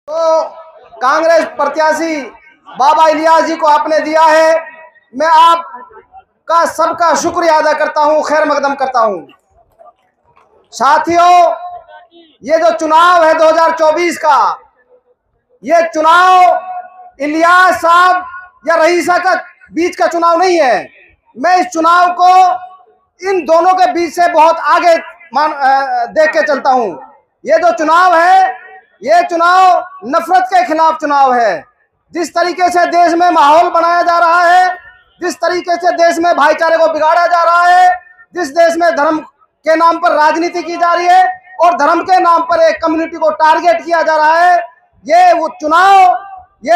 तो कांग्रेस प्रत्याशी बाबा इलियास जी को आपने दिया है, मैं आपका सबका शुक्रिया अदा करता हूं, खैर मकदम करता हूं। साथियों, ये जो चुनाव है 2024 का, ये चुनाव इलियास साहब या रईसा का बीच का चुनाव नहीं है। मैं इस चुनाव को इन दोनों के बीच से बहुत आगे देख के चलता हूं। ये जो चुनाव है, ये चुनाव नफरत के खिलाफ चुनाव है। जिस तरीके से देश में माहौल बनाया जा रहा है, जिस तरीके से देश में भाईचारे को बिगाड़ा जा रहा है, जिस देश में धर्म के नाम पर राजनीति की जा रही है और धर्म के नाम पर एक कम्युनिटी को टारगेट किया जा रहा है, ये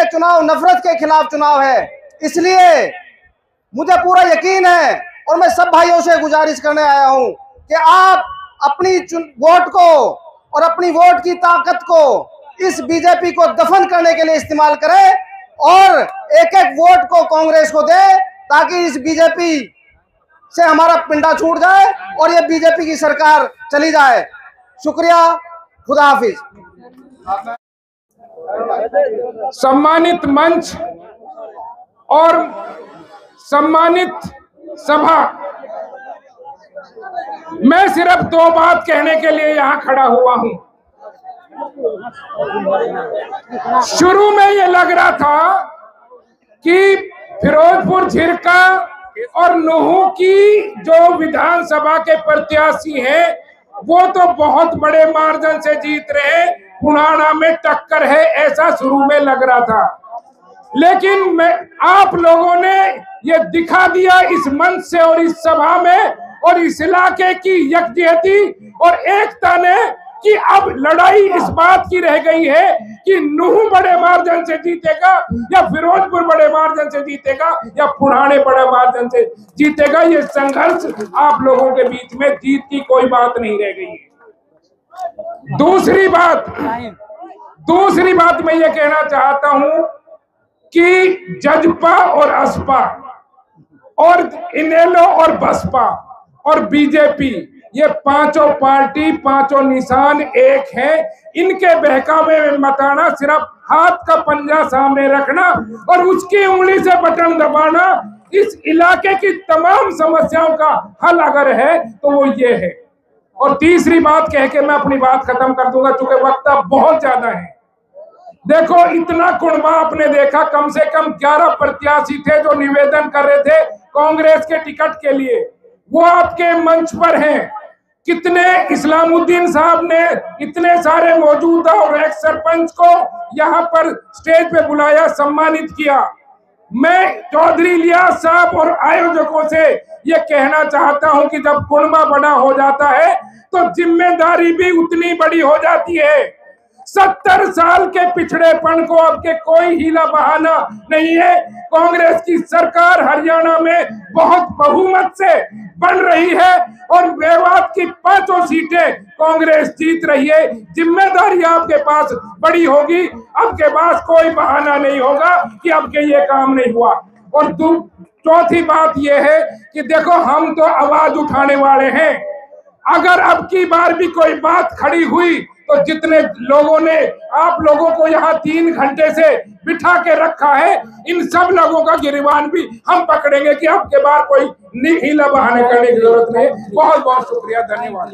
चुनाव नफरत के खिलाफ चुनाव है। इसलिए मुझे पूरा यकीन है और मैं सब भाइयों से गुजारिश करने आया हूं कि आप अपनी वोट को और अपनी वोट की ताकत को इस बीजेपी को दफन करने के लिए इस्तेमाल करें और एक एक वोट को कांग्रेस को दे, ताकि इस बीजेपी से हमारा पिंडा छूट जाए और ये बीजेपी की सरकार चली जाए। शुक्रिया, खुदा हाफिज। सम्मानित मंच और सम्मानित सभा, मैं सिर्फ दो बात कहने के लिए यहाँ खड़ा हुआ हूँ। शुरू में ये लग रहा था कि फिरोजपुर झिरका और नूहू की जो विधानसभा के प्रत्याशी हैं वो तो बहुत बड़े मार्जिन से जीत रहे, पुराना में टक्कर है, ऐसा शुरू में लग रहा था। लेकिन आप लोगों ने ये दिखा दिया इस मंच से और इस सभा में और इस इलाके की यकजहती और एकता ने कि अब लड़ाई इस बात की रह गई है कि नूहू बड़े मार्जिन से जीतेगा या फिरोजपुर बड़े मार्जिन से जीतेगा या पुराने बड़े मार्जिन से जीतेगा। ये संघर्ष आप लोगों के बीच में, जीत की कोई बात नहीं रह गई है। दूसरी बात मैं ये कहना चाहता हूं कि जजपा और असपा और इनेलो और बसपा और बीजेपी, ये पांचों पार्टी, पांचों निशान एक है। इनके बहकावे में मत आना, सिर्फ हाथ का पंजा सामने रखना और उसकी उंगली से बटन दबाना। इस इलाके की तमाम समस्याओं का हल अगर है तो वो ये है। और तीसरी बात कह के मैं अपनी बात खत्म कर दूंगा, चूंकि वक्त अब बहुत ज्यादा है। देखो, इतना कुणबा आपने देखा, कम से कम 11 प्रत्याशी थे जो निवेदन कर रहे थे कांग्रेस के टिकट के लिए, वो आपके मंच पर हैं। कितने इस्लामुद्दीन साहब ने इतने सारे मौजूदा और एक सरपंच को यहाँ पर स्टेज पे बुलाया, सम्मानित किया। मैं चौधरी इलियास साहब और आयोजकों से ये कहना चाहता हूं कि जब कुणबा बड़ा हो जाता है तो जिम्मेदारी भी उतनी बड़ी हो जाती है। 70 साल के पिछड़ेपन को अब के कोई हीला बहाना नहीं है। कांग्रेस की सरकार हरियाणा में बहुत बहुमत से बन रही है और मेवात की 5 सीटें कांग्रेस जीत रही है। जिम्मेदारी आपके पास बड़ी होगी, आपके पास कोई बहाना नहीं होगा कि अब के ये काम नहीं हुआ। और चौथी बात यह है कि देखो, हम तो आवाज उठाने वाले हैं। अगर अब की बार भी कोई बात खड़ी हुई तो जितने लोगों ने आप लोगों को यहाँ 3 घंटे से बिठा के रखा है, इन सब लोगों का गिरबान भी हम पकड़ेंगे कि अब के बार कोई हीला बहाने करने की जरूरत नहीं। बहुत बहुत शुक्रिया, धन्यवाद।